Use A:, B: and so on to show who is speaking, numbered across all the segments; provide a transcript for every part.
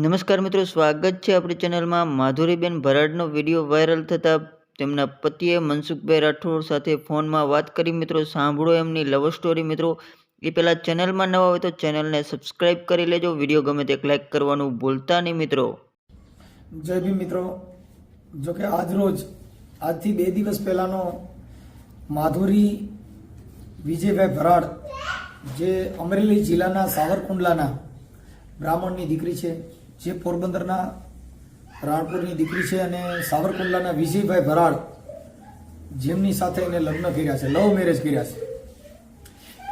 A: નમસ્કાર મિત્રો, સ્વાગત છે આપણી ચેનલમાં। માધુરીબેન ભરાડનો વિડીયો વાયરલ થતાં તેમના પતિએ મનસુખભાઈ રાઠોડ સાથે ફોનમાં વાત કરી। મિત્રો સાંભળો એમની લવ સ્ટોરી। મિત્રો એ પહેલાં ચેનલમાં નવા હોય તો ચેનલને સબસ્ક્રાઈબ કરી લેજો। વિડીયો ગમે તો એક લાઈક કરવાનું ભૂલતા નહીં મિત્રો।
B: જય ભીમ મિત્રો। જો કે આજથી 2 દિવસ પહેલાનો માધુરી વિજયભાઈ ભરાડ જે અમરેલી જિલ્લાના સાવરકુંડલાના બ્રાહ્મણની દીકરી છે, જે પોરબંદરના રાણપુરની દીકરી છે અને સાવરકુંડલાના વિજયભાઈ ભરાડ જેમની સાથે એને લગ્ન કર્યા છે, લવ મેરેજ કર્યા છે।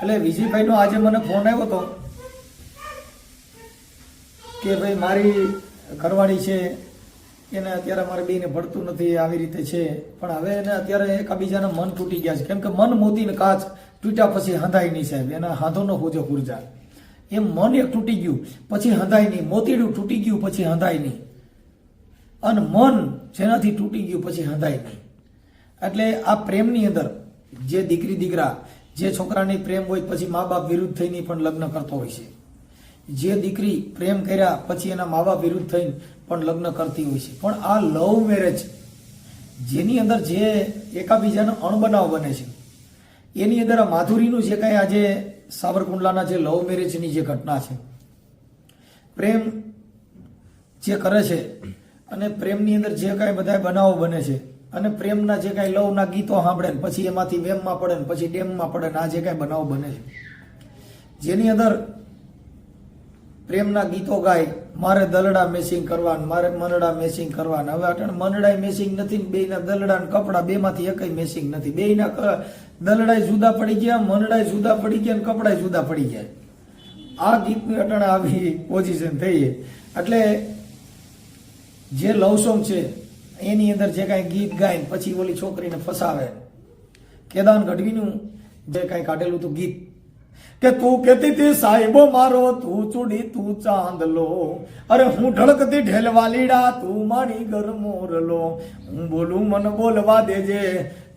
B: એટલે વિજયભાઈનો આજે મને ફોન આવ્યો હતો કે ભાઈ મારી ઘરવાળી છે, એને અત્યારે મારે બેને ભળતું નથી, આવી રીતે છે। પણ હવે એને અત્યારે એકબીજાના મન તૂટી ગયા છે, કેમ કે મન મોતીને કાચ તૂટ્યા પછી હંધાય નહીં સાહેબ, એના હાથોનો હોજો પૂરજા। એમ મન એક તૂટી ગયું પછી હંધાય નહીં, મોતીડું તૂટી ગયું પછી હંધાય નહીં, અને મન જેનાથી તૂટી ગયું પછી હંધાય નહીં। એટલે આ પ્રેમની અંદર જે દીકરી દીકરા, જે છોકરાની પ્રેમ હોય પછી મા બાપ વિરુદ્ધ થઈને પણ લગ્ન કરતો હોય છે, જે દીકરી પ્રેમ કર્યા પછી એના મા બાપ વિરુદ્ધ થઈને પણ લગ્ન કરતી હોય છે। પણ આ લવ મેરેજ જેની અંદર જે એકાબીજાનો અણબનાવ બને છે, એની અંદર આ માધુરીનું જે કાંઈ આજે સાવરકુંડલાના જે લવ મેરેજની જે ઘટના છે, પ્રેમ જે કરે છે અને પ્રેમની અંદર જે કાંઈ બધા બનાવો બને છે, અને પ્રેમના જે કાંઈ લવના ગીતો સાંભળે ને પછી એમાંથી વેમમાં પડે ને પછી ડેમમાં પડે ને આ જે કાંઈ બનાવો બને છે, જેની અંદર પ્રેમના ગીતો ગાય, મારે દલડા મેચિંગ કરવા, મારે મનડા મેચિંગ કરવા। હવે અટણ મનડાય મેચિંગ નથી, બેયના દલડા ને કપડા બેમાંથી એકય મેચિંગ નથી, બેયના દલડાય જુદા પડી ગયા, મનડાય જુદા પડી ગયા ને કપડાય જુદા પડી ગયા। આ ગીતની અટણ આવી પોઝિશન થઈ। એટલે જે લવ સોંગ છે એની અંદર જે કાંઈ ગીત ગાય પછી ઓલી છોકરીને ફસાવે, કેદાન ગઢવીનું જે કાંઈ કાઢેલું હતું ગીત કે તું કહેતી તી સાહેબો મારો, તું ચૂડી તું ચાંદલો, અરે હું ઢળકતી ઢેલવાલીડા, તું મારી ઘર મોરલો, હું બોલું મન બોલવા દેજે,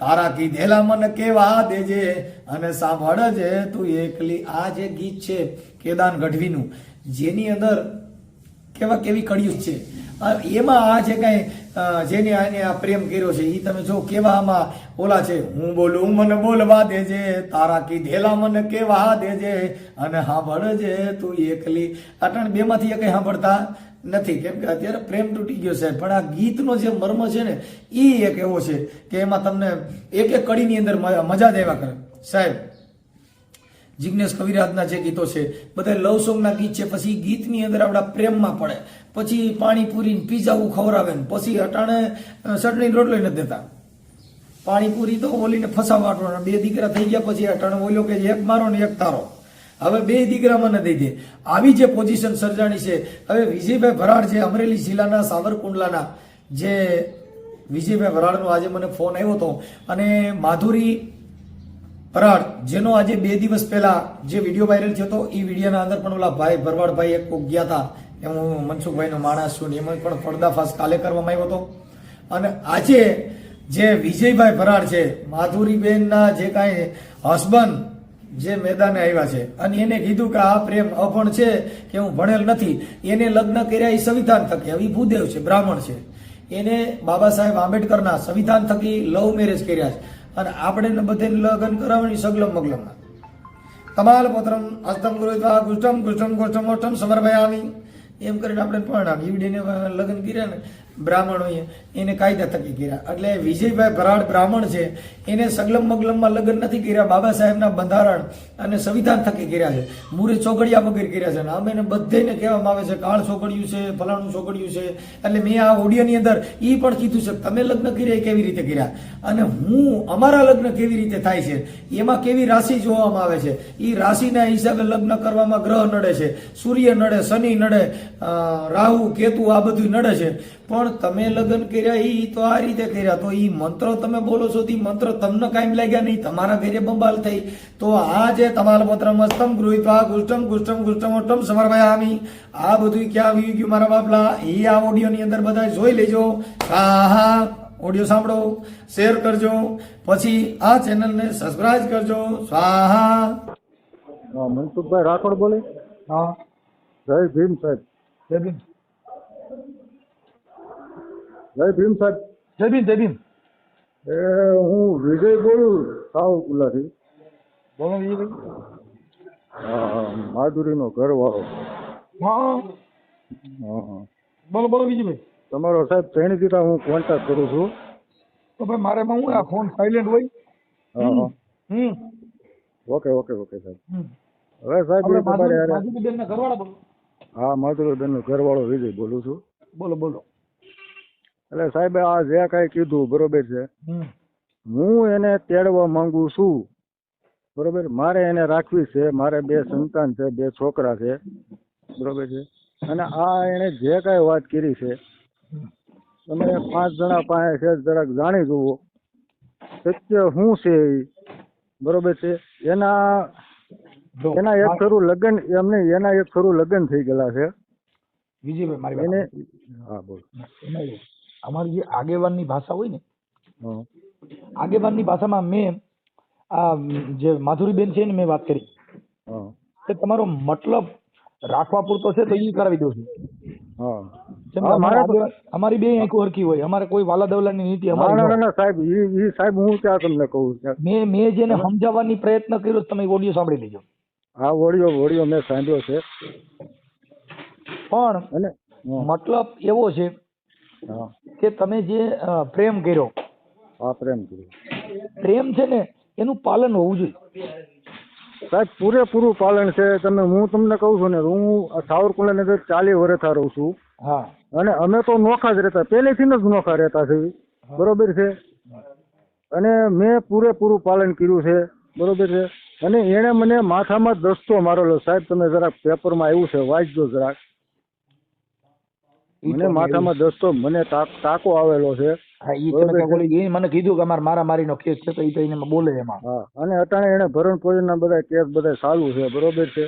B: તારા કીધેલા મન કેવા દેજે, અને સાંભળજે તું એકલી। આ જે ગીત છે કેદાન ગઢવીનું, જેની અંદર કેવી કળિયુગ છે, એમાં આ જે કાંઈ જેને આને આ પ્રેમ કર્યો છે એ તમે જો કેવા આમાં ઓલા છે, હું બોલું મન બોલવા દેજે, તારા કીધેલા મન કેવા દેજે, અને સાંભળજે તું એકલી। અટણ બેમાંથી એ કંઈ સાંભળતા નથી, કેમ કે અત્યારે પ્રેમ તૂટી ગયો છે। પણ આ ગીતનો જે મર્મ છે ને એ એક એવો છે કે એમાં તમને એક એક કડીની અંદર મજા જ આવ્યા કરે સાહેબ। જિગ્નેશ કવિરાજના જે ગીતો છે બધા લવ સોંગના ગીત છે, પછી ગીતની અંદર આપણા પ્રેમમાં પડે, પછી પાણીપુરી પીઝાવું ખવડાવે ને પછી અટાણે ચટણી રોટલો નથી દેતા। પાણીપુરી તો ઓલીને ફસાવવાનો, 2 દીકરા થઈ ગયા પછી અટાણે ઓલ્યો કે એક મારો ને એક તારો, હવે 2 દીકરા મને દઈ દે। આવી જે પોઝિશન સર્જાણી છે। હવે વિજયભાઈ ભરાડ જે અમરેલી જિલ્લાના સાવરકુંડલાના જે વિજયભાઈ ભરાડનો આજે મને ફોન આવ્યો હતો, અને માધુરી ભરાડ જેનો આજે 2 દિવસ પહેલા જે વિડીયો વાયરલ થયો હતો, એ વિડીયોના અંદર પણ ઓલા ભાઈ ભરવાડભાઈ એક ગયા હતા, એમ હું મનસુખભાઈનો માણસ છું ને, એમાં પણ પર્દાફાશ કાલે કરવામાં આવ્યો હતો। અને આજે જે વિજયભાઈ ભરાડ છે, માધુરીબેનના જે કાંઈ હસબન્ડ જે મેદાને આવ્યા છે, અને એને કીધું કે આ પ્રેમ અભણ છે, કે હું ભણેલ નથી, એને લગ્ન કર્યા એ સંવિધાન થકી, હવે ભૂદેવ છે, બ્રાહ્મણ છે, એને બાબા સાહેબ આંબેડકરના સંવિધાન થકી લવ મેરેજ કર્યા છે, અને આપણે બધે લગ્ન કરાવવાની સગલમ મગલમમાં તમાલ પોત્રમ અસ્તમ ગુરુત્વા ગુષ્ટમ ગુષ્ટમ ગોષ્ટમ ઓષ્ટમ સમર્પયામિ એમ કરીને આપણે પણ ઈવડીને લગ્ન કર્યા ને બ્રાહ્મણોએ એને કાયદા થકી કર્યા। એટલે વિજયભાઈ ભરાડ બ્રાહ્મણ છે, એને સગલમ મગલમમાં લગ્ન નથી કર્યા, બાબા સાહેબના બંધારણ અને સંવિધાન થકી કર્યા છે, મૂરે ચોકડિયા વગેરે કર્યા છે। અને અમે બધાને કહેવામાં આવે છે કાળ ચોકડિયું છે, ફલાણું ચોકડિયું છે। એટલે મેં આ ઓડિયોની અંદર એ પણ કીધું છે તમે લગ્ન કર્યા કેવી રીતે કર્યા, અને હું અમારા લગ્ન કેવી રીતે થાય છે, એમાં કેવી રાશિ જોવામાં આવે છે, એ રાશિના હિસાબે લગ્ન કરવામાં ગ્રહ નડે છે, સૂર્ય નડે, શનિ નડે, રાહુ કેતુ આ બધું નડે છે। પણ તમે લગ્ન કર્યા એ તો આ રીતે કર્યા, તો એ મંત્ર તમે બોલો છો, એ મંત્ર તમને કાંઈ લાગ્યા નહીં, તમારા ઘરે બંબાલ થઈ। તો આ જે તમારા પત્ર મસ્તમ ગૃહિત્વા ગુષ્ટમ ગુષ્ટમ ગુષ્ટમ ઓષ્ટમ સમર્પયામિ, આ બધું ક્યાં આવી ગયું મારા બાપલા, એ આ ઓડિયોની અંદર બધા જોઈ લેજો। હા ઓડિયો સાંભળો, શેર કરજો, પછી આ ચેનલને સબસ્ક્રાઇબ કરજો। સ્વાહા।
C: મનસુખભાઈ રાઠોડ બોલે?
B: હા
C: જય ભીમ સાહેબ।
B: જય ભીમ।
C: જય ભીમ સાહેબ.
B: જય ભીમ જય ભીમ.
C: એ હું વિજય બોલું સાવકુલાથી.
B: બોલો વિજયભાઈ.
C: માધુરીનો ઘરવાળો.
B: હા
C: હા.
B: બોલો બોલો વિજયભાઈ.
C: તમારો સાહેબ ત્રણ દીધા હું કોન્ટેક્ટ કરું છું.
B: તો ભાઈ મારે એમાં હું આ ફોન સાયલેન્ટ હોય.
C: હા હા.
B: હમ
C: ઓકે ઓકે ઓકે સાહેબ.
B: હમ.
C: હવે સાહેબ
B: આપણે
C: એ તમારે યાર.
B: માધુરીબેન ના ઘરવાળા બોલો.
C: હા, માધુરીબેનનો ઘરવાળો વિજય બોલું છું.
B: બોલો બોલો.
C: એટલે સાહેબ આ જે કાંઈ કીધું બરોબર છે.
B: હમ
C: હું એને તેડવા માંગુ છું. બરોબર, મારે એને રાખવી છે. મારે 2 સંતાન છે, 2 છોકરા છે. બરોબર છે. અને આ એને જે કાંઈ વાત કરી છે તમે 5 જણા પાસે છે જરાક જાણી જુઓ સત્ય શું છે ઈ. બરોબર છે. એના
B: જો
C: એના એક ખરું લગ્ન એમને એના એક ખરું લગ્ન થઈ ગયેલા છે
B: વિજયભાઈ મારી
C: એને.
B: વાત
C: હા બોલ.
B: એમાં એવું, અમારી જે આગેવાનની ભાષા હોય ને,
C: હા
B: આગેવાનની ભાષામાં મેં આ જે માધુરીબેન છે ને મેં વાત કરી
C: હા
B: કે તમારો મતલબ રાખવા પૂરતો છે તો એ કરાવી દઉં છું.
C: હા
B: કેમ કે
C: હા. મારે તો
B: અમારી બે આંખો હરખી હોય, અમારે કોઈ વાલા દવલાની નીતિ
C: ના
B: અમારી ન
C: ના
B: હોય.
C: ના સાહેબ ઈ સાહેબ હું ત્યાં તમને કહું છું.
B: મેં જેને સમજાવવાની પ્રયત્ન કર્યો તમે ઓડિયો સાંભળી લેજો.
C: હા, ઓડિયો મેં સાંભળ્યો છે.
B: પણ
C: અને હા
B: મતલબ એવો છે
C: હા
B: કે તમે જે પ્રેમ કર્યો,
C: હા, પ્રેમ કર્યો
B: પ્રેમ છે ને એનું પાલન હોવું જોઈએ.
C: સાહેબ. પૂરેપૂરું પાલન છે. હું તમને કહું છું ને, હું સાવરકુંડલાની અંદર 40 વર્ષથી રહું છું.
B: હા
C: અને અમે તો નોખા જ રહેતા, પહેલેથી જ નોખા રહેતા છે. બરોબર છે. અને મેં પૂરેપૂરું પાલન કર્યું છે. બરોબર છે. અને એણે મને માથામાં દસ્તો મારેલો. સાહેબ તમે જરાક પેપરમાં આવ્યું છે, વાંચજો જરાક.
B: ઈ
C: મને
B: તો
C: માથામાં દસ્તો, મને ટાંકો આવેલો છે.
B: હા ઈ તમે
C: બરોબર
B: ક્યાંક
C: છે.
B: ઓલી એ મને કીધું કે અમારે મારામારીનો કેસ છે તો ઈ તો એને બોલે એમાં.
C: હા. અને અટાણે એને ભરણ પોષણના બધા કેસ બધા ચાલુ છે. બરોબર છે.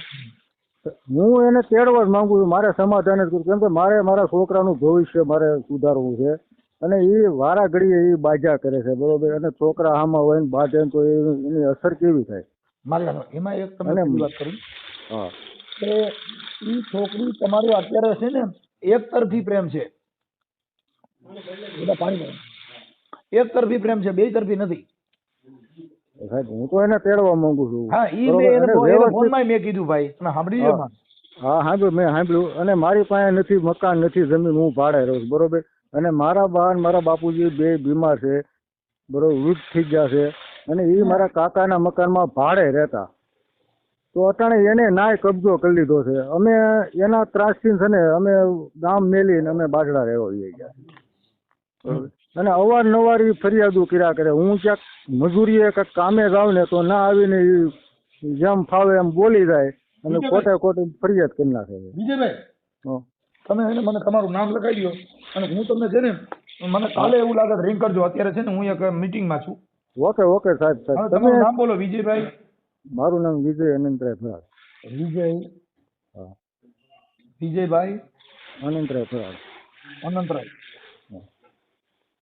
C: હું એને તેડવા જ માંગુ છું. મારે સમાધાન જ કરું, કેમ કે મારે મારા છોકરાનું ભવિષ્ય મારે સુધારવું છે. અને એ વારા ઘડીએ એ બાજા કરે છે. બરોબર. અને છોકરા આમાં હોય ને બાજે તો એની અસર કેવી થાય.
B: મારી વાત એમાં એક તમે
C: અને
B: પહેલી વાત કરી
C: હા
B: કે ઈ છોકરી તમારું અત્યારે છે ને એક તરફી પ્રેમ છે. બધા પાણી ભરો. એક તરફી પ્રેમ છે, બે તરફી નથી.
C: સાહેબ હું તો એને તેડવા માંગુ છું.
B: હા ઈ
C: બરોબર.
B: મેં
C: અને
B: એને
C: વ્યવસ્થિત.
B: ફોનમાં મેં કીધું ભાઈ તમે સાંભળી લ્યો માં.
C: હા સાંભળ્યું, મેં સાંભળ્યું. અને મારી પાસે નથી મકાન, નથી જમીન, હું ભાડે રહું છું. બરોબર. અને મારા બા અને મારા બાપુજી 2 બીમાર છે. બરોબર. વૃદ્ધ થઈ ગયા છે. અને એ મારા કાકાના મકાનમાં ભાડે રહેતા. તો અટાણે એને નાય કબજો કરી લીધો છે. અમે એના ત્રાસથી છે ને અમે ગામ મેલીને અમે બાજડા રહેવા જઈ ગયા. બરોબર. અને અવારનવાર એ ફરિયાદો કર્યા કરે. હું ક્યાંક મજૂરીએ કાંઈક કામે જાઉં ને તો ના આવીને એ જેમ ફાવે એમ બોલી જાય અને ખોટી ફરિયાદ કરી નાખે છે.
B: વિજયભાઈ
C: હા
B: તમે એને મને તમારું નામ લખાઈ દો અને હું તમને છે ને મને કાલે એવું લાગે રિંગ કરજો. અત્યારે છે ને હું એક મીટિંગમાં છું.
C: ઓકે ઓકે સાહેબ.
B: હવે
C: સાહેબ
B: તમારું
C: તમે.
B: નામ બોલો. વિજયભાઈ.
C: મારું નામ વિજય અનંતરાય ફરાડ.
B: વિજય
C: હા,
B: વિજયભાઈ
C: અનંતરાય ફરાડ.
B: અનંતરાય.
C: હા.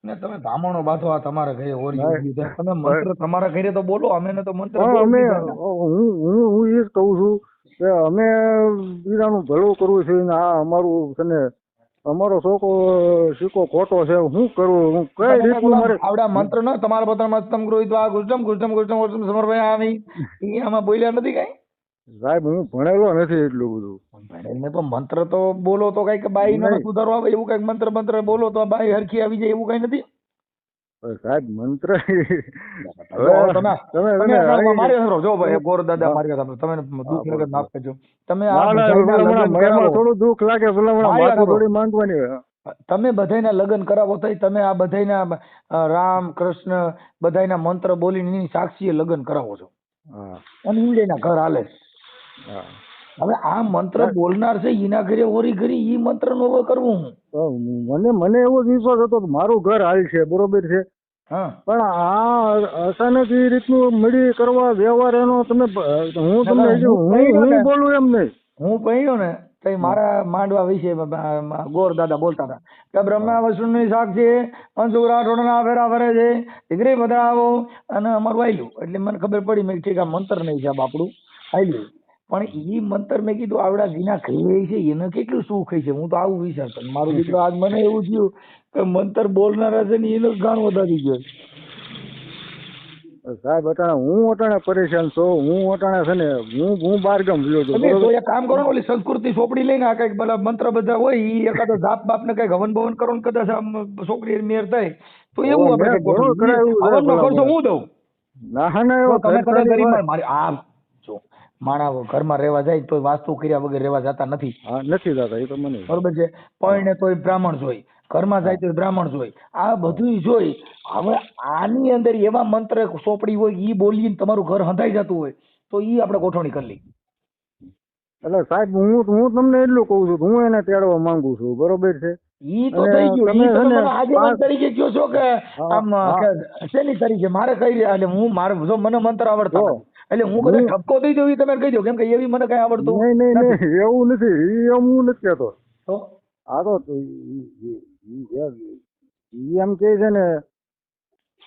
B: ને તમે ધામણો બાંધો આ તમારા ઘરે ઓરી
C: ના,
B: ઉભી થાય. તમે મંત્ર તમારા ઘરે તો બોલો, અમે તો મંત્ર
C: પણ
B: બહુ
C: અમે
B: દીધા હતા.
C: હું એ જ કહું છું કે અમે બીજાનું ભલું કરવું છે ને આ અમારું છે ને અમારો છોકરો સિક્કો ખોટો છે. હું કરું, હું કઈ
B: તમે
C: રીતનું
B: બોલા
C: મારે.
B: આવડા મંત્ર ન તમારા બધા મસ્તમ ગૃહિત્વા ગુષ્ટમ ગુષ્ટમ ગુષ્ટમ ગુષ્ટમ સમર્પયા આવી ઈ આમાં બોલ્યા નથી કઈ.
C: સાહેબ હું ભણેલો નથી એટલું બધું.
B: ભણેલને તો મંત્ર તો બોલો તો કઈક બાઈ નો
C: નહીં
B: સુધારો આવે એવું કઈક મંત્ર મંત્ર બોલો તો બાઈ હરખી આવી જાય એવું કઈ નથી.
C: પણ સાહેબ મંત્ર
B: જો તમે
C: તમે
B: તમે મારી
C: તમે
B: જો ભાઈ ગોર દાદા
C: હા,
B: મારી વાત તમે
C: હા,
B: દુઃખ
C: બોલ,
B: લાગે
C: બોલ.
B: માફ કરજો. તમે આ
C: ના ના
B: બધાયના લગ્ન
C: ભલામણ
B: કરાવો.
C: એમાં થોડું દુઃખ લાગે. ભલામણ
B: મારી વાત
C: માથું
B: સાંભળો.
C: થોડી માંડવાની હોય.
B: તમે બધાયના લગ્ન કરાવો તો તમે આ બધાયના રામ કૃષ્ણ બધાયના મંત્ર બોલીને એની સાક્ષીએ લગ્ન કરાવો છો
C: હા
B: અને ઈંડેના ઘર હાલે છે.
C: હા.
B: હવે આ મંત્ર બોલનાર છે એના ઘરે ઓરી ઘરી ઈ મંત્ર નો હવે કરવું હું.
C: તો મને એવો જ વિશ્વાસ હતો કે મારું ઘર હાલ છે. બરોબર છે.
B: હા
C: પણ આ અચાનક એ રીતનું મળી કરવા વ્યવહાર એનો તમે હું તમને હું બોલું એમ નહીં.
B: હું કહ્યું ને તો મારા માંડવા વિશે ગોર દાદા બોલતા હતા કે બ્રહ્મા વિષ્ણુની સાક્ષી અંશુ રાઠોડના ફેરા ફરે છે દીકરી બધા આવો અને અમારું આયલું એટલે મને ખબર પડી મેં ઠીક આ મંત્ર નહીં છે આપણું આયલું. પણ ઈ મંતર મેં કીધું આવડા જીના ખાઈ છે એને કેટલું સુખ છે, હું તો આવું વિચારતો. મારું દીકરો આજ મને એવું થયું કે મંતર બોલનારા છે ને એનો ગાણ વધારી ગયો.
C: સાહેબ હું અટાણે પરેશાન છું. હું અટાણે છે ને હું બહારગામ ગયો છું
B: તમે તો
C: બરોબર.
B: એક કામ કરો ને, ઓલી સંસ્કૃતિ ચોપડી લઈને આ કઈક બધા મંત્ર બધા હોય ઈ એકાદો જાપ બાપ ને કઈક હવન ભવન કરો ને કદાચ આમ છોકરી મેર થાય તો એવું આપણે
C: મેં
B: કઈક
C: ઘણું
B: ગોઠવીએ.
C: કરાવ્યું છે
B: હવનનો
C: ભલા
B: ખર્ચો
C: મને.
B: હું દઉં.
C: ના ના
B: તો
C: એવો
B: તમે કદાચ
C: ખર્ચાની
B: ગરીબ
C: વાત
B: મારી આ જો માણા ઘરમાં રહેવા જાય તો વાસ્તુ કર્યા વગર રહેવા જતા નથી.
C: હા નથી દાદા એ તો મને
B: બરોબર છે. પરણે તોય બ્રાહ્મણ જોઈ, ઘરમાં જાય તો બ્રાહ્મણ જોઈ, આ બધું જોઈ. હવે આની અંદર એવા મંત્ર ચોપડી હોય ઈ બોલીને તમારું ઘર હંધાઈ જતું હોય તો ઈ આપણે ગોઠવણી કરી લઈ.
C: એટલે સાહેબ હું તમને એટલું કહું છું કે હું એને તેડવા માંગુ છું બરોબર છે.
B: ઈ તો
C: અને
B: થઈ ગયું.
C: તમે
B: ઈ
C: છે
B: તમે
C: ને
B: મને આગેવાન તરીકે કયો છો કે
C: હા,
B: આમ
C: હા.
B: કે શેની તરીકે મારે કઈ એટલે હું મારે જો મને મંત્ર આવડતા
C: જો
B: નથી એટલે હું કદાચ ઠપકો દઈ દઉં ઈ તમે કહી દો, કેમ કે એવી મને કઈ આવડતું
C: નહીં નહીં
B: નથી.
C: નહીં એવું નથી. એમ હું નથી કહેતો.
B: તો
C: આ તો એમ કે છે ને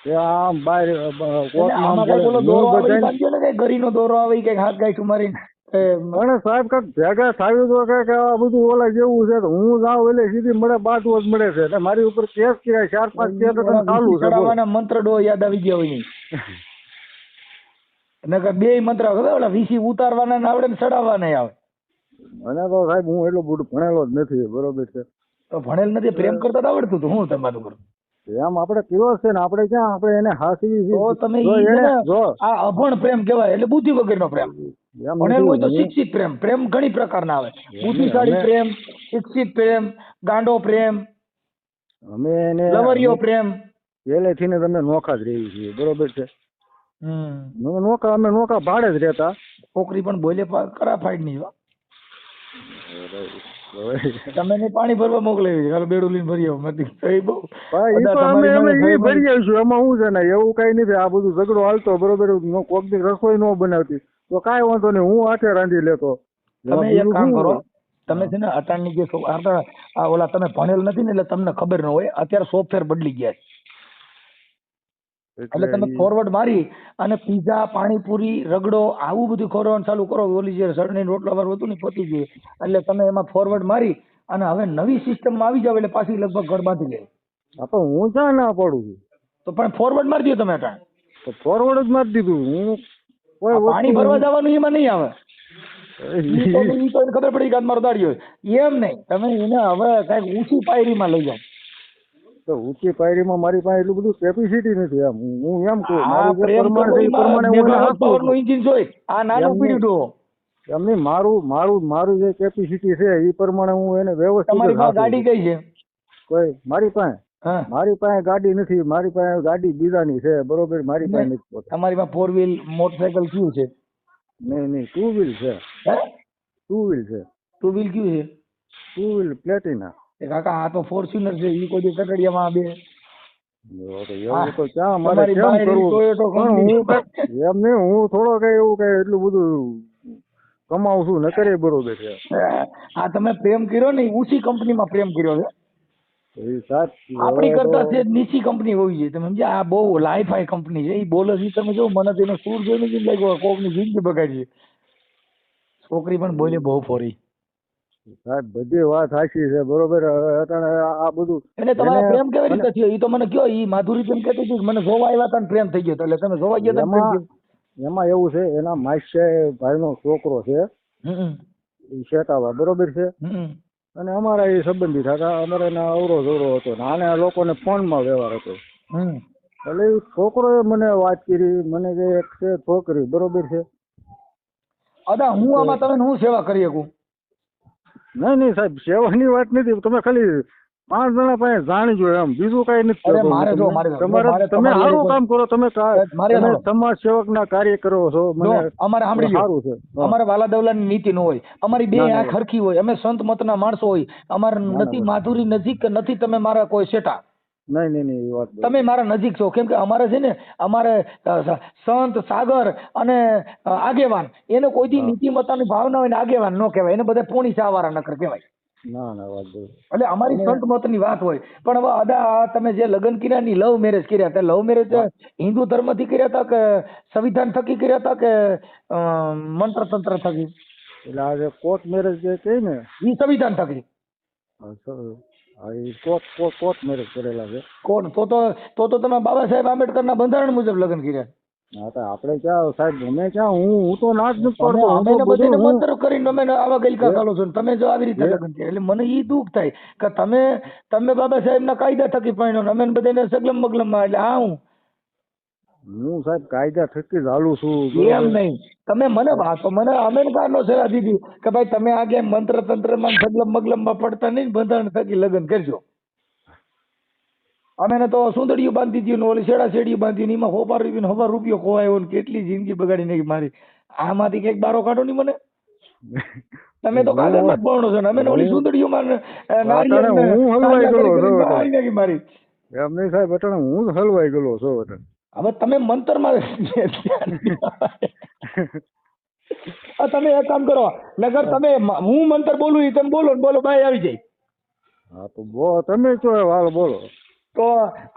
C: કે આમ બહાર
B: એટલે
C: કોર્ટમાં આમ
B: આમાં
C: બોલે
B: કઈ ઓલો
C: હું
B: દોરો આવે ઈ
C: બધાને.
B: બાંધ્યો ને, કઈ ગરીનો દોરો આવે ઈ કઈ હાથ ગાય મારી
C: પણ સાહેબ કાંઈક ભેગા થયું તો કે આ બધું ઓલા જેવું છે તો હું જાઉં એટલે સીધી મળે બાટવો જ મળે છે એટલે મારી ઉપર કેસ કર્યા 4-5 કેસ હતા ચાલુ છે બોલો.
B: ચડાવવાના મંત્ર ડો યાદ આવી ગયા હોય નહીં. નકર બે મંત્ર આવે ઓલા વીસી ઉતારવાના ને આવડે ને ચડાવવાના આવે.
C: મને તો સાહેબ હું એટલો બધું ભણેલો જ નથી બરોબર છે.
B: તો ભણેલ નથી, પ્રેમ કરતા તો આવડતું હતું. હું તમારું કરું
C: એમ આપણે કર્યો છે ને આપણે ક્યાં આપણે એને હાસવી છે.
B: તો તમે
C: જો
B: ઈ છે
C: એને
B: ને
C: જો
B: આ અભણ પ્રેમ કહેવાય એટલે બુદ્ધિ વગરનો પ્રેમ.
C: એમ
B: ભણેલ હોય તો
C: નથી.
B: શિક્ષિત પ્રેમ. પ્રેમ ઘણી પ્રકારના આવે. બુદ્ધિશાળી
C: અમે
B: પ્રેમ, શિક્ષિત પ્રેમ, ગાંડો પ્રેમ,
C: અમે એને
B: લવરિયો પ્રેમ.
C: પહેલેથી ને તમે નોખા જ રહી છીએ બરોબર છે. અમે નોખા ભાડે જ રહેતા.
B: છોકરી પણ બોલે કરા ફાઈડ નહીં. તમે ને પાણી ભરવા મોકલાવી છે, હાલો બેડું લઈને ભરી આવો. એ બહુ
C: ભાઈ ઈ તો અમે ભરી આવીશું. એમાં શું છે ને એવું કઈ નથી. આ બધું ઝઘડો હાલતો બરોબર. કોક દી રસોઈ ન બનાવતી તો કાંઈ વાંધો નહીં, હું હાથે રાંધી લેતો.
B: તમે એક કામ કરો, તમે છે ને અટાણની જે આ ઓલા તમે ભણેલ નથી ને એટલે તમને ખબર ન હોય. અત્યારે સોફ્ટવેર બદલી ગયા છે એટલે તમે ફોરવર્ડ મારી અને પીઝા, પાણીપુરી, રગડો આવું બધું ખોરવાનું ચાલુ કરો. ઓલી જે સળની રોટલા વાળું હતું ને પતી ગયું એટલે તમે એમાં ફોરવર્ડ મારી અને હવે નવી સિસ્ટમમાં આવી જાવ એટલે પાછી લગભગ ઘર બાંધી લે.
C: હા તો હું ક્યાં ના પાડું છું.
B: તો પણ ફોરવર્ડ મારી દો તમે અટાણ.
C: તો ફોરવર્ડ જ મારી દીધું. હું કોઈ
B: પાણી ભરવા જવાનું એમાં નહીં આવે.
C: વસ્તુ
B: ઈ તો એને ખબર પડી કે મારો દાડિયો એમ નહીં. તમે એને હવે કઈક ઊંચી પાયરીમાં લઈ જાઓ.
C: તો ઊંચી પાયરીમાં મારી પાસે એટલું બધું કેપેસિટી નથી. એમ હું એમ કહું
B: આ
C: મારું જે
B: પ્રેમ
C: પ્રમાણ છે એ પ્રમાણે હું એને
B: મેગાવોટ પાવર નું
C: આપું
B: એન્જિન જોઈ આ નાનું પીડ્યું ડો.
C: એમ નહીં. મારું જે કેપેસિટી છે એ પ્રમાણે હું એને વ્યવસ્થિત
B: તમારી પાસે ગાડી કઈ છે?
C: કોઈ મારી પાસે
B: હા,
C: મારી પાસે ગાડી નથી. મારી પાસે ગાડી બીજાની છે બરોબર. મારી પાસે નથી પોતે.
B: તમારી પાસે 4 વ્હીલ મોટરસાયકલ કયું છે?
C: નહીં 2 વ્હીલ છે.
B: હે
C: 2 વ્હીલ છે.
B: 2 વ્હીલ કયું છે?
C: 2 વ્હીલ પ્લેટિના.
B: એ કાકા આ તો ફોર્ચ્યુનર છે. ઈ કોઈ કટડિયામાં બે
C: એવું તો ક્યાં મારે
B: તમારી
C: કેમ
B: બાયરી
C: કરવું.
B: ટોયોટો
C: પણ
B: કંપની.
C: હું એમ નહીં. હું થોડો કઈ એવું કઈ એટલું બધું કમાવું છું ન કરે બરોબર છે.
B: આ તમે પ્રેમ કર્યો ને ઊંચી કંપનીમાં પ્રેમ કર્યો છે.
C: એ સાચ
B: આપણી કરતા છે નીચી કંપની હોવી જોઈએ. તમે સમજ્યા? આ બહુ લાઈફાઈ કંપની છે. એ બોલે છે તમે જો મને તેનો સૂર જોઈને જ લાગ્યો કોકની જિંદગી બગાડી છે. છોકરી પણ બોલે બહુ ફોરી.
C: સાહેબ બધી વાત સાચી છે બરોબર. અટાણે આ બધું
B: એટલે તમારો પ્રેમ કેવી રીતે થયો એ તો મને કયો. ઈ માધુરી પ્રેમ કહેતી હતી મને જોવા આવ્યા હતા ને પ્રેમ થઈ ગયો. એટલે તમે જોવા ગયા હતા પ્રેમ થયો?
C: એમાં એવું છે એના માસ્ટર ભાઈનો છોકરો છે એ શેટાવા બરોબર છે. અને અમારા એ સંબંધી હતા. અમારે એના અવરો ઝવરો હતો ને આને લોકોને ફોનમાં વ્યવહાર હતો. એટલે એ છોકરોએ મને વાત કરી. મને કે એક છે છોકરી બરોબર છે.
B: અદા હું આમાં તમે હું સેવા કરી શકું?
C: નહીં સાહેબ સેવાની વાત નથી. તમે ખાલી 5 જણા પાસે જાણજો એમ. બીજું કઈ નથી. તમારે તમે સારું કામ કરો. તમે સમાજ સેવક ના કાર્ય કરો છો.
B: અમારે સાંભળી
C: સારું છે.
B: અમારે વાલા દવલાની નીતિ ન હોય. અમારી બે આંખ હરખી હોય. અમે સંત મતના માણસો હોય. અમારે નથી માધુરી નજીક નથી. તમે મારા કોઈ શેઠા
C: નહીં એ વાત
B: તમે મારા નજીક છો. કેમ કે અમારે છે ને અમારે સંત સાગર અને આગેવાન એને કોઈથી નીતિમત્તાની ભાવના હોય ને આગેવાન ન કહેવાય. એને બધા પોણી ચાવાળા નકર કહેવાય.
C: ના ના વાત બરોબર.
B: એટલે અમારી સંત મતની વાત હોય. પણ હવે અદા આ તમે જે લગ્ન કર્યા ની લવ મેરેજ કર્યા હતા, લવ મેરેજ હિન્દુ ધર્મ થી કર્યા હતા કે સંવિધાન થકી કર્યા હતા કે મંત્ર તંત્ર થકી?
C: એટલે આ જે કોર્ટ મેરેજ જે કહે ને,
B: ઈ સંવિધાન થકી.
C: એ કોર્ટ મેરેજ કરેલા છે.
B: કોણ? તો તમે બાબા સાહેબ આંબેડકરના બંધારણ મુજબ લગ્ન કર્યા.
C: હા તો આપણે ક્યાં સાહેબ, અમે ક્યાં, હું તો ના જ નથી
B: અમે
C: પડતો. હું
B: અમે
C: તો
B: બધાને
C: બધું
B: મંત્ર કરીને અમે આવા ગલકા ચાલો છો ને તમે જો આવી રીતે લગ્ન કર્યા. એટલે મને ઈ દુઃખ થાય કે તમે બાબા સાહેબના કાયદા થકી પરણ્યો ને અમે બધાને સગલમ મગલમમાં. એટલે હા
C: હું સાહેબ કાયદા થકી જ હાલું છું.
B: એમ નહીં. તમે મને વાતો મને અમેરિકાનો સલાહ દીધી કે ભાઈ તમે આગે મંત્ર તંત્રમાં સગલમ મગલમમાં પડતા નહીં, બંધારણ થકી લગ્ન કરજો. અમે તો સુંદડીયું બાંધી દીધું ને ઓલી શેડા શેડીયું બાંધી ને એમાં હજાર રૂપિયો ખોવાયો ને કેટલી જિંદગી બગાડી નાખી મારી. આમાંથી કઈક બારો કાઢો ની મને. તમે તો કાગળમાં જ ભણો છો ને અમે ઓલી સુંદડીઓમાં નારિયેળ ને
C: હું હલવાઈ ગયો છું.
B: મારી નાખી મારી.
C: એમ નહીં સાહેબ, અટાણે હું જ હલવાઈ ગયો છું અટાણે.
B: હવે તમે મંતરમાં તમે એક કામ કરો, નગર તમે હું મંતર બોલું એ તમે બોલો ને બોલો બાય આવી જાય.
C: હા તો તમે તો હાલ બોલો.
B: તો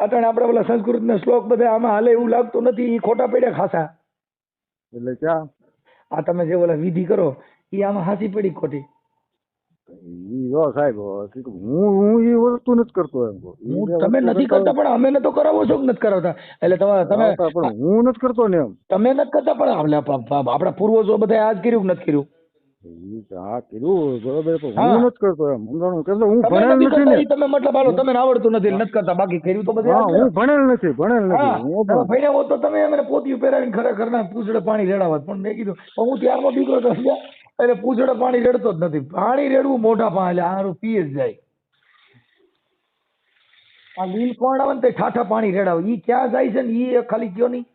B: અટાણે આપણે પેલા સંસ્કૃત ના શ્લોક બધા આમાં હાલે એવું લાગતું નથી, એ ખોટા પડ્યા ખાસા.
C: એટલે ક્યાં
B: આ તમે જે ઓલા વિધિ કરો એ આમાં હાથી પડી ખોટી.
C: ઈ જો સાહેબ, હું એ વસ્તુ નથી કરતો એમ.
B: તમે નથી કરતા પણ અમે તો કરાવો છો કે નથી કરાવતા? એટલે તમે
C: પણ હું નથી કરતો ને એમ.
B: તમે નથી કરતા પણ આપણા પૂર્વજો બધા આજ કર્યું કે નથી કર્યું?
C: હા કીધું બરોબર, પણ હું નથી કરતો એમ. હું
B: તમે
C: ભણેલ
B: નથી
C: નથી
B: કરતા
C: ને.
B: ઈ તમે મતલબ હાલો તમને આવડતું નથી નથી કરતા, બાકી કર્યું તો બધે.
C: હા હું ભણેલ નથી.
B: તમે ભણ્યા હોત તો તમે અમને પોતિયું પહેરાવીને ખરેખર ના પૂછડે પાણી રેડાવત. પણ મેં કીધું હું ત્યારનો દીકરો તો એટલે પૂછડે પાણી રેડતો જ નથી. પાણી રેડવું મોઢા પાણી, એટલે હારું પીએ જ જાય. આ લીલ કોણ આવે ને તે ઠાઠા પાણી રેડાવે, ઈ ક્યાં જાય છે ને ઈ ખાલી કયો નહીં.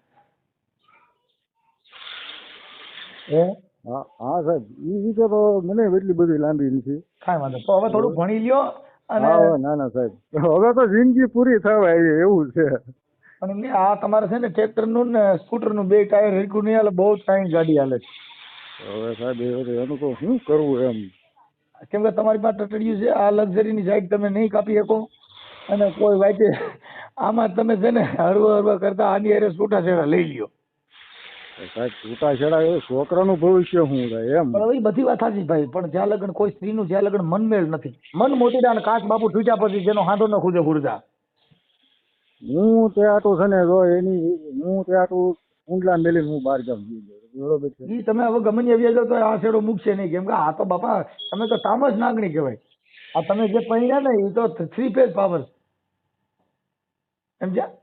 C: હા સાહેબ, ઈ રીતે તો મને એટલી બધી લાંબી નથી.
B: કાંઈ વાંધો. તો હવે થોડું ભણી લ્યો અને
C: ના ના સાહેબ, હવે તો જિંદગી પૂરી થવા આવી એવું છે.
B: પણ આ તમારે છે ને ટ્રેક્ટર નું ને સ્કૂટર નું બે ટાયર હરખું નહીં હાલે, બહુ ટાઈમ ગાડી હાલે છે.
C: હવે સાહેબ એનું તો શું કરવું એમ.
B: કેમ કે તમારી પાસે ટટડિયું છે, આ લક્ઝરીની સાઈડ તમે નહીં કાપી શકો અને કોઈ વાંચે આમાં તમે છે ને હરવા કરતા આની હારે છૂટાછેડા લઈ લ્યો.
C: સાહેબ છૂટાછેડા એ છોકરાનું ભવિષ્ય શું થાય એમ.
B: પણ એ બધી વાત સાચી ભાઈ, પણ જ્યાં લગન કોઈ સ્ત્રીનું જ્યાં લગન મનમેળ નથી, મન મોતીડા અને કાચ બાપુ તૂટ્યા પછી જેનો હાંધો ન ખુદે ખુરદા.
C: હું તે આટું છે ને જો હું તે આટું ઊંડલા મેલીને હું બહાર જાઉં બરોબર છે.
B: ઈ તમે હવે ગમે ત્યાં જાવ તો આ છેડો મૂકશે નહીં, કેમ કે આ તો બાપા તમે તો તામસ નાગણી કહેવાય. આ તમે જે પૈણ્યા ને એ તો 3 ફેઝ પાવર સમજ્યા?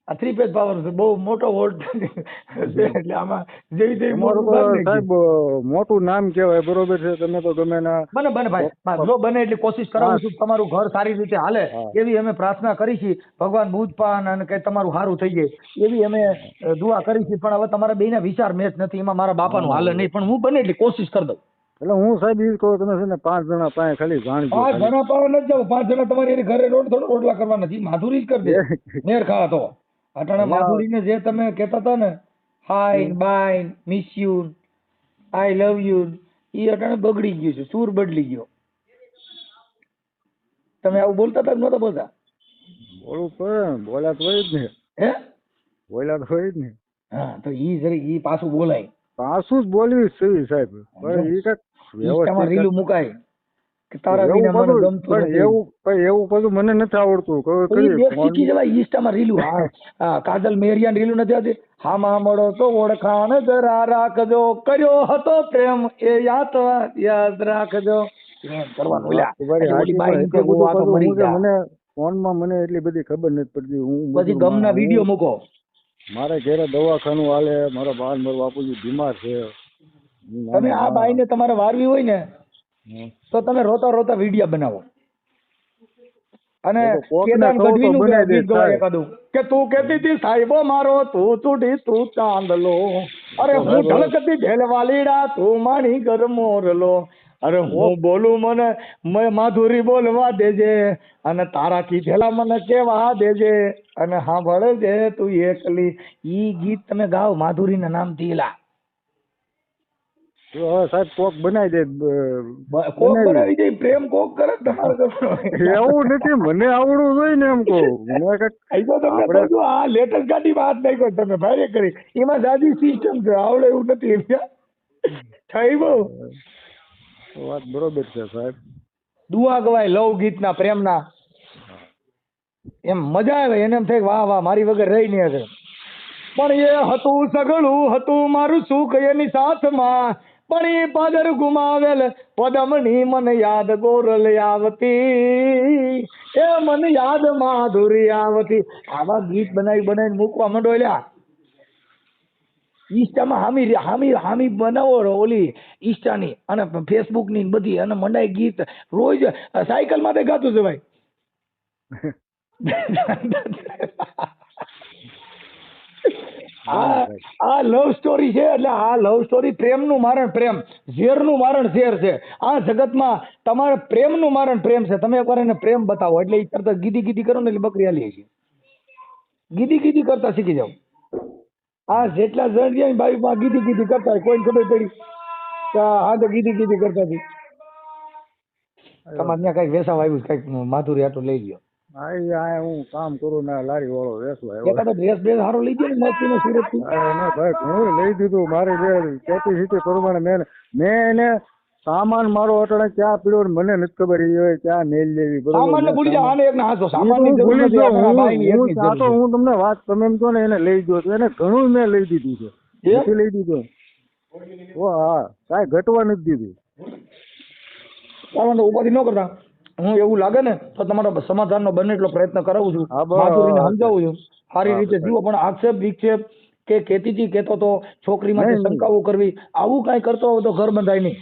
B: આ 3 ફેઝ પાવર છે, બહુ મોટો વોલ્ટ છે. એટલે આમાં જેવી તેવી
C: સાહેબ મોટું નામ કહેવાય બરોબર છે. તમે તો ગમે ના
B: બને ભાઈ, જો બને એટલી કોશિશ કરાવું છું તમારું ઘર સારી રીતે હાલે એવી અમે પ્રાર્થના કરી છે. ભગવાન બુધપાન અને કઈ તમારું સારું થઈ જાય એવી અમે દુઆ કરી છે. પણ હવે તમારા બેના વિચાર મેચ નથી, એમાં મારા બાપાનું હાલે નહીં, પણ હું બને એટલી કોશિશ કરી દઉં.
C: એટલે હું સાહેબ એ કહું તમે છે ને 5 જણા પાસે ખાલી જાણજો.
B: 5 જણા પાસે નથી જાવ, 5 જણા તમારી ઘરે રોટલા કરવા નથી, માધુરી જ કરી દે મેર ખાવા. તો અટાણે માધુરીને જે તમે કહેતા હતા ને hi bye miss you I love you, એ અટાણે બગડી ગયું છે, સૂર બદલી ગયો. તમે આવું બોલતા હતા નહોતા બોલતા?
C: બોલવું પડે, બોલ્યા તો હોય જ ને.
B: હે
C: બોલ્યા તો હોય જ ને.
B: હા તો ઈ પાછું બોલાય,
C: પાછું જ બોલવી છે સાહેબ. પણ ઈ કઈક
B: વ્યવસ્થિત રીલું મુકાય કે તારા વિના મને ગમતું નથી.
C: એવું બધું મને નથી આવડતું.
B: ઈ દેખ શીખી જવાય ઈસ્ટામાં રીલું. હા કાજલ મેરિયાન રીલું નથી આવતી, હામાં મળો તો ઓળખાણ જરા રાખજો, કર્યો હતો પ્રેમ એ યાદ રાખજો. કરવાનું
C: મને ફોનમાં મને એટલી બધી ખબર નથી પડતી. હું
B: પછી ગમના વિડીયો મૂકો.
C: મારે ઘરે દવાખાનું હાલે, મારા બાપુજી બીમાર છે.
B: તમે આ બાઈને તમારે વારવી હોય ને તો તમે રોતા રોતા વિડીયો બનાવો અને કેદાન ગઢવીનું ગીત ગવાય એકાદું કે તું કહેતી હતી સાહેબો મારો તું ચૂડી તું ચાંદલો, અરે હું ઢળકતી ઢેલવાલીડા તું માણી ગરમોરલો, અરે હું બોલું મને માધુરી બોલવા દેજે અને તારા કીધેલા મને કેવા દેજે અને સાંભળે છે તું એકલી. ઈ ગીત તમે ગાઓ માધુરીના નામથી. એલા
C: તો હવે સાહેબ કોક બનાવી દે
B: કોક
C: બનાવી
B: બનાવી દે પ્રેમ કોક કરે તમારે
C: એવું નથી મને આવડવું જોઈએ ને એમ કહું મેં કાંઈક
B: તો તમને
C: આપણે
B: કહું છું, આ લેટેસ્ટ ગાડીમાં હાથ નાખ્યો તમે ભારે કરી એમાં દાદી સિસ્ટમ છે આવડે એવું નથી થઈ બહુ
C: વાત બરોબર છે સાહેબ.
B: દુઆ ગવાય લવ ગીતના પ્રેમના એમ મજા આવે એને એમ થાય વાહ વાહ મારી વગર રહી નહીં હશે પણ એ હતું સગળું હતું મારું સુખ એની સાથમાં પણ એ પાદર ગુમાવેલ પદમની મન યાદ ગોરલ આવતી એ મન યાદ માધુરી આવતી આવા ગીત બનાવીને મૂકવા માંડો લ્યા ઈન્સ્ટામાં હામી બનાવો ઓલી ઈન્સ્ટાની અને ફેસબુકની બધી અને મંડાઈ ગીત રોજ સાયકલ માં ગાતું છે ભાઈ આ લવ સ્ટોરી છે એટલે આ લવ સ્ટોરી પ્રેમનું મારણ પ્રેમ ઝેરનું મારણ ઝેર છે આ જગતમાં તમારે પ્રેમનું મારણ પ્રેમ છે તમે એકવાર એને પ્રેમ બતાવો એટલે એ કરતા ગીધી કરો ને એટલે બકરી હાલી છે ગીધી કરતા શીખી જાવ આ જેટલા જણ છે બાઈકમાં ગીધી કરતા હોય કોઈને ખબર પડી કે હા તો ગીધી કરતા હતી તમારે ત્યાં કઈક વેસાવ આવ્યું કઈક માધુરી આટો લઈ ગયો
C: આ હું કામ કરું ને લારી વાળો વેસવા આવ્યો.
B: એકાદો ડ્રેસ સારો લઈ ગયો ને મસ્તીનો સુરત થી
C: ના ભાઈ ઘણું લઈ દીધું મારી જે કેપેસિટી પ્રમાણે મેં એને સામાન મારો અટાણે ક્યાં પીડ્યો ને મને નથી ખબર એ હોય ક્યાં મેલ લેવી
B: સામાન ને ભૂલી જાઓ આને એક ના હાથો સામાન ની
C: હું
B: જરૂર
C: ભૂલી
B: નથી
C: ગયો.
B: આપણા ભાઈની એકની જ
C: આ તો
B: જરૂર
C: હું તમને વાત તમે એમ કહો ને એને લઈ ગયો તો એને ઘણું મેં લઈ દીધું છે
B: છે.
C: નથી લઈ દીધું ઓ હા કાંઈ ઘટવા નથી દીધું.
B: સામાન ઉપાધિ ન કરતા હું એવું લાગે ને તો તમારો સમાધાનનો બને એટલો પ્રયત્ન કરાવું છું
C: હા, બસ.
B: માધુરીને સમજાવું છું સારી
C: હા,
B: રીતે
C: બસ.
B: જીવો પણ આક્ષેપ વિક્ષેપ કે કેતીથી કેતો તો છોકરી માટે
C: નહીં, નહીં.
B: શંકાઓ કરવી આવું કાંઈ કરતો હોય તો ઘર બંધાય નહીં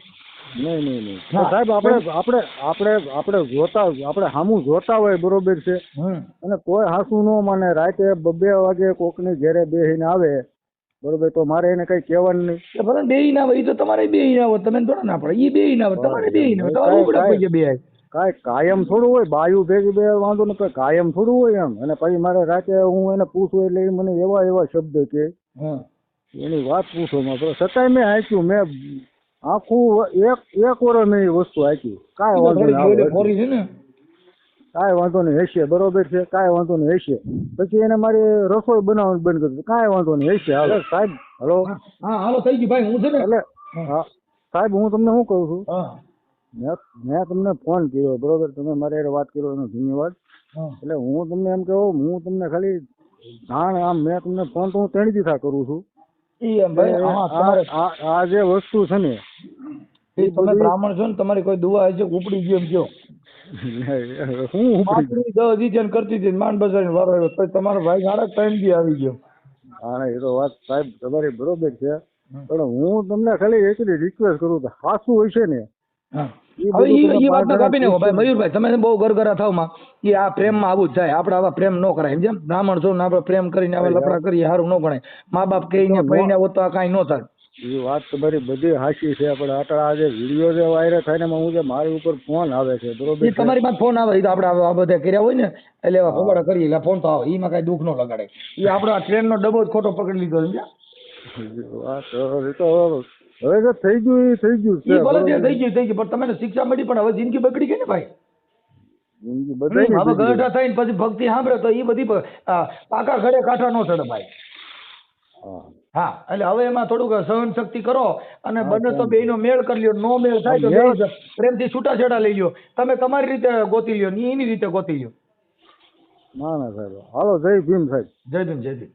C: નહીં તો
B: હા.
C: સાહેબ આપણે જોતા આપણે સામું જોતા હોય બરોબર છે અને કોઈ હાસું ન માને રાતે 2 વાગે કોકની ઘેરે બેહીને આવે બરોબર તો મારે એને કઈ કહેવાનું નહીં.
B: ભલે બે ના હોય એ તો તમારે બે ના હોય તમે થોડા ના પડે એ બે ના હોય તમારે બે ના હોય તમારે ઉપડે પૈયે બે
C: કાંઈ કાયમ થોડું હોય બાયું ભેગી બે વાંધો ને કઈ કાયમ થોડું હોય એમ અને પછી મારે રાતે હું એને પૂછું એટલે એ મને એવા શબ્દ કે એની વાત પૂછો માં છતાંય મેં હાંચ્યું મેં આખું એક વર્ષ મેં એ વસ્તુ હાંચી કાંઈ વાંધો નહીં
B: ફોરી છે ને
C: કાંઈ વાંધો નહીં હશે બરોબર છે કાંઈ વાંધો નહીં હશે પછી એને મારી રસોઈ બનાવવાનું બંધ કરી દીધું કાંઈ વાંધો નહીં હશે હાલો સાહેબ હલો
B: હા હાલો થઈ ગયું ભાઈ હું છે ને
C: એટલે હા સાહેબ હું તમને શું કહું છું
B: હા
C: મેં તમને ફોન કર્યો બરોબર તમે મારી હારે વાત કર્યો એનો ધન્યવાદ એટલે હું તમને એમ કહું હું તમને ખાલી જાણ આમ મેં તમને ફોન તો હું 3 દિવસા કરું છું
B: ઈ એમ ભાઈ આમાં તમારે
C: આ જે વસ્તુ છે ને
B: એ તમે બ્રાહ્મણ છો ને તમારી કોઈ દુઆ હશે ઉપડી ગયો એમ કયો
C: હું
B: માતૃ 10 દીજન કરતી હતી માંડ બજારી વારો આવ્યો તો તમારો ભાઈ સાડા 3 દી આવી ગયો
C: હા એ તો વાત સાહેબ તમારી બરોબર છે પણ હું તમને ખાલી એટલી રિક્વેસ્ટ કરું કે સાસુ હોય છે ને
B: હવે એ વાતને કાપી નાખો ભાઈ મયુરભાઈ તમે બહુ ગરગરા થાવ માં એ આ પ્રેમમાં આવું જ થાય આપણે આવા પ્રેમ ન કરાય જેમ બ્રાહ્મણ છો ને આપણે પ્રેમ કરીને આવા લફડા કરીએ સારું ન ગણાય મા બાપ કહીને ભણ્યા હોત તો આ કાંઈ ન થાય
C: એ વાત તમારી બધી હાચી છે પણ આ જે વિડીયો જે વાયરલ થાય ને એમાં હું જે મારી ઉપર ફોન આવે છે બરોબર
B: એ તમારી પાસે ફોન આવે એ તો આપણે આ બધા કર્યા હોય ને એટલે એવા ફોગડા કરીએ એટલે ફોન તો આવે એમાં કાંઈ દુઃખ ન લગાડે એ આપણે આ ટ્રેનનો ડબ્બો જ ખોટો પકડી લીધો સમજ્યા
C: વાત એ તો હવે જો થઈ ગયું એ થઈ ગયું
B: એ ભલે જે થઈ ગયું પણ તમને શિક્ષા મળી પણ હવે જિંદગી બગડી ગઈ ને ભાઈ
C: જિંદગી
B: હવે
C: બધાય
B: ગઢા થઈને પછી ભક્તિ સાંભળે તો એ બધી પાકા ઘડે કાંઠા ન ચડે ભાઈ હા એટલે હવે એમાં થોડુંક સહન શક્તિ કરો અને બને તો બેયનો મેળ કરી લ્યો નો મેળ થાય તો બેય પ્રેમથી છૂટાછેડા લઈ લ્યો તમે તમારી રીતે ગોતી લ્યો ને એની રીતે ગોતી લ્યો
C: ના સાહેબ હાલો જય ભીમ સાહેબ
B: જય ભીમ જય ભીમ